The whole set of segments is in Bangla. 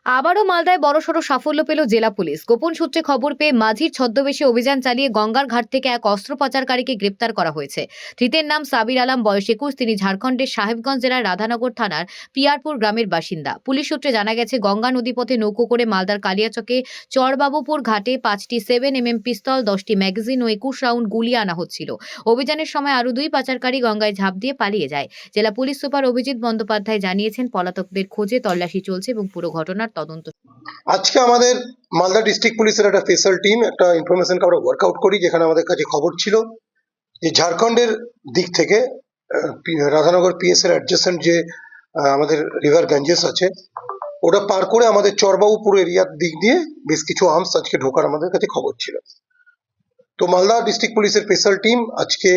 আবারও মালদায় বড়সড় সাফল্য পেল জেলা পুলিশ। গোপন সূত্রে খবর পেয়ে মাঝির ছদ্মবেশে অভিযান চালিয়ে গঙ্গার ঘাট থেকে এক অস্ত্র পাচারকারীকে গ্রেপ্তার করা হয়েছে। ধৃতের নাম সাবির আলম, বয়স 21। তিনি ঝাড়খণ্ডের সাহেবগঞ্জ জেলার রাধানগর থানার পিয়ারপুর গ্রামের বাসিন্দা। পুলিশ সূত্রে জানা গেছে, গঙ্গা নদীপথে নৌকো করে মালদার কালিয়াচকে চরবাবুপুর ঘাটে 5টি 7mm পিস্তল, 10টি ম্যাগাজিন ও 21 রাউন্ড গুলি আনা হচ্ছিল। অভিযানের সময় আরও 2 পাচারকারী গঙ্গায় ঝাঁপ দিয়ে পালিয়ে যায়। জেলা পুলিশ সুপার অভিজিৎ বন্দ্যোপাধ্যায় জানিয়েছেন, পলাতকদের খোঁজে তল্লাশি চলছে এবং পুরো ঘটনার তদন্ত। আজকে আমাদের মালদা ডিস্ট্রিক্ট পুলিশের একটা স্পেশাল টিম একটা ইনফরমেশনকে আমরা ওয়ার্কআউট করি, যেখানে আমাদের কাছে খবর ছিল যে ঝাড়খণ্ডের দিক থেকে রাধানগর পিএস এর অ্যাডজেসেন্ট যে আমাদের রিভার গঞ্জেস আছে, ওটা পার করে আমাদের চরবাবুপুর এরিয়ার দিক দিয়ে বেশ কিছু আর্মস আজকে ঢোকার আমাদের কাছে খবর ছিল। তো মালদা ডিস্ট্রিক্ট পুলিশের স্পেশাল টিম আজকে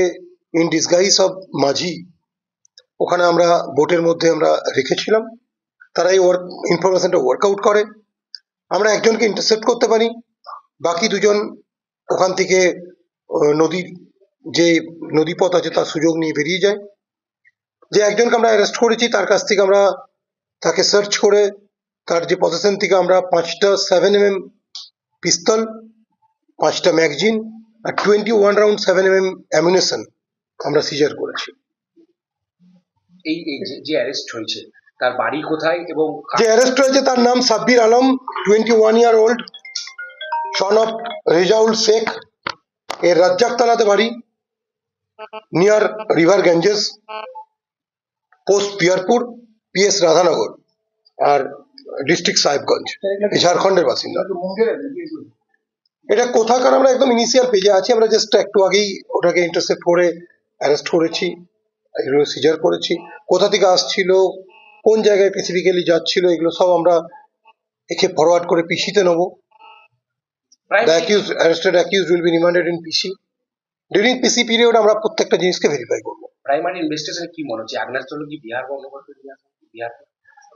ইন ডিসগাইজ অফ মাঝি ওখানে আমরা বোটের মধ্যে আমরা রেখেছিলাম। তারা এই ইনফরমেশনটা ওয়ার্কআউট করে, আমরা একজনকে ইন্টারসেপ্ট করতে পারি, বাকি দুজন ওখান থেকে নদীর যে নদীপথ আছে তার সুযোগ নিয়ে বেরিয়ে যায়। যে একজনকে আমরা অ্যারেস্ট করেছি তার কাছ থেকে আমরা তাকে সার্চ করে তার যে পজিশন থেকে আমরা 5টা 7mm পিস্তল, 5টা ম্যাগাজিন আর 21 রাউন্ড 7mm অ্যামিউনিশন আমরা সিজার করেছি। এই যে অ্যারেস্ট হয়েছে তার বাড়ি কোথায়? এবং যে অ্যারেস্ট হয়েছে তার নাম Sabbir Alam, 21 year old, son of Rezaul Sheikh. এর রাজ্জাক থানাতে বাড়ি, near river Ganges, post Piyarpur, PS Radhanagar, আর ডিস্ট্রিক্ট সাহেবগঞ্জ, ঝাড়খণ্ডের বাসিন্দা। এটা কোথাকার আমরা একদম ইনিশিয়াল পেজে আছি, আমরা জাস্ট একটু আগেই ওটাকে ইন্টারসেপ্ট করে অ্যারেস্ট করেছি, এগুলো সিজার করেছি। কোথা থেকে আসছিল, কোন জায়গায় স্পেসিফিক্যালি যাচ্ছিল, এগুলো সব আমরা একে ফরওয়ার্ড করে পিসিতে নেব। The accused, arrested accused will be remanded in PC. During PC period আমরা প্রত্যেকটা জিনিসকে ভেরিফাই করব। প্রাইমারি ইনভেস্টিগেশনে কি মনে হচ্ছে আগ্নেয়াস্ত্র কি বিহার বর্ণগত বিহার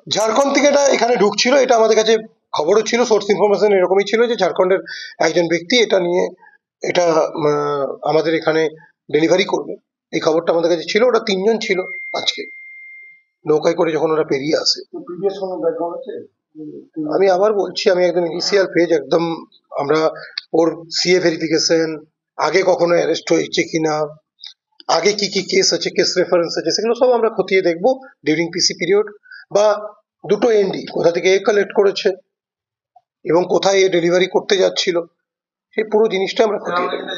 ঝাড়খণ্ড থেকে এটা এখানে ঢুকছিল, এটা আমাদের কাছে খবরও ছিল, সোর্স ইনফরমেশন এরকমই ছিল যে ঝাড়খণ্ডের একজন ব্যক্তি এটা নিয়ে এটা আমাদের এখানে ডেলিভারি করবে, এই খবরটা আমাদের কাছে ছিল। ওরা 3 জন ছিল আজকে নৌকায় করে যখন ওরা পেরিয়ে আসে। আমি আবার বলছি, আমি একদম ইনিশিয়াল পেজ, একদম আমরা ওর সিএ ভেরিফিকেশন, আগে কখনো অ্যারেস্ট হয়েছে কিনা, আগে কি কি কেস আছে, কেস রেফারেন্স আছে, সেগুলো সব আমরা খতিয়ে দেখবো ডিউরিং পিসি পিরিয়ড। বা দুটো এনডি কোথা থেকে এ কালেক্ট করেছে এবং কোথায় এ ডেলিভারি করতে যাচ্ছিল, সেই পুরো জিনিসটা আমরা খতিয়ে দেখবো।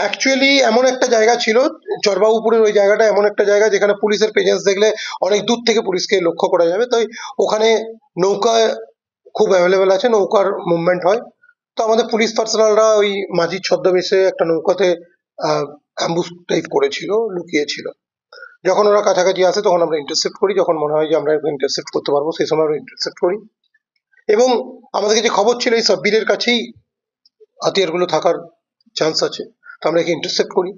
অ্যাকচুয়ালি এমন একটা জায়গা ছিল, চরবাবুপুরের ওই জায়গাটা এমন একটা জায়গা যেখানে পুলিশের প্রেজেন্স দেখলে অনেক দূর থেকে পুলিশকে লক্ষ্য করা যাবে। তাই ওখানে নৌকা খুব অ্যাভেলেবেল আছে, নৌকার মুভমেন্ট হয়। তো আমাদের পুলিশ পার্সোনালরা ওই মাঝির ছদ্মবেশে একটা নৌকাতে অ্যাম্বুশ টাইপ করেছিল, লুকিয়েছিল। যখন ওরা কাছাকাছি আসে তখন আমরা ইন্টারসেপ্ট করি, যখন মনে হয় যে আমরা ইন্টারসেপ্ট করতে পারবো সেই সময় আমরা ইন্টারসেপ্ট করি। এবং আমাদের কাছে খবর ছিল এই সাব্বিরের কাছেই হাতিয়ারগুলো থাকার চান্স আছে, তো আমরা একে ইন্টারসেপ্ট করি।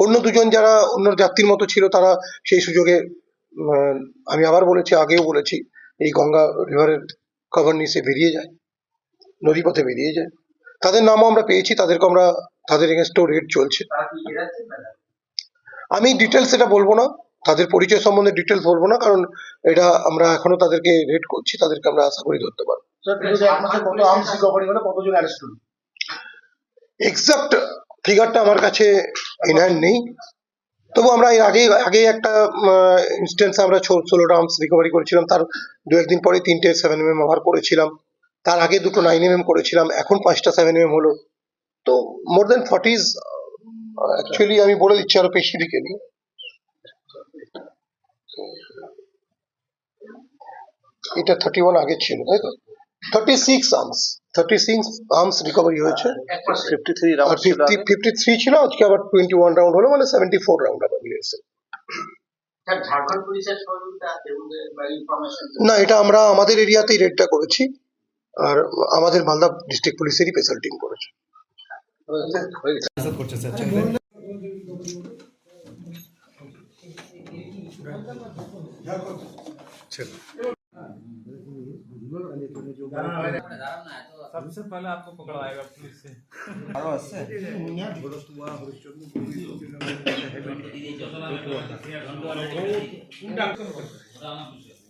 অন্য দুজন যারা অন্য যাত্রীর মতো ছিল তারা সেই সুযোগে আমি আবার বলেছি, আগেও বলেছি, এই গঙ্গা রিভারের কভার নিচে বেরিয়ে যায়, নদীপথে বেরিয়ে যায়। তাদের নামও আমরা পেয়েছি, তাদেরকে আমরা তাদের এগেনস্টেও রেড চলছে। আমি ডিটেলস এটা বলবো না, তাদের পরিচয় সম্বন্ধে ডিটেলস বলবো না, কারণ এটা আমরা এখনো তাদেরকে রেড করছি, তাদেরকে আমরা আশা করি ধরতে পারবো। এক্সাক্ট ফিগারটা আমার কাছে ইন হ্যান্ড নেই, তবু আমরা এর আগে একটা ইনস্টেন্স আমরা 16টা আর্মস রিকভারি করেছিলাম, তার 2-1 দিন পরে 3টে 7mm ওভার করেছিলাম, তার আগে 2টো 9mm করেছিলাম, এখন 5টা 7mm হলো। তো মোর দেন 40s অ্যাকচুয়ালি আমি বলে দিচ্ছি আরো স্পেসিফিক্যালি। এটা 31 আগে ছিল, তাই তো? 36 আর্মস রিকভারি হয়েছে, 53 ছিল, আজকে আবার 21 রাউন্ড হলো, মানে 74 রাউন্ড আবার মিলেছে। না, এটা আমরা আমাদের এরিয়াতেই রেডটা করেছি, আর আমাদের মালদা ডিস্ট্রিক্ট পুলিশেরই স্পেশাল টিম করেছে। सबसे पहले आपको पकड़वाएगा पुलिस से।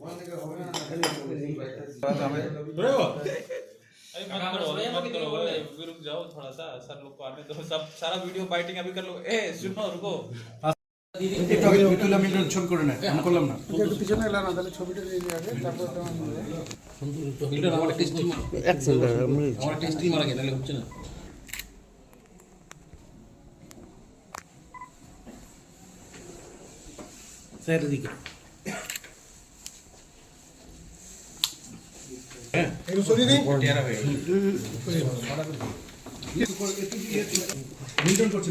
अरे मत करो अभी रुक जाओ थोड़ा सा सर लोग को आने दो सब सारा वीडियो बाइटिंग अभी कर लो ए सुनो रुको ছবি করে নেয় আমি করলাম না একটু পিছনে এলাম না তাহলে ছবিটা দিয়ে দিয়ে আগে তারপর আমার একটা স্ত্রী মারা গেলে হচ্ছে না স্যার এদিকে একটু সরিয়ে দিন মিল্টন করছে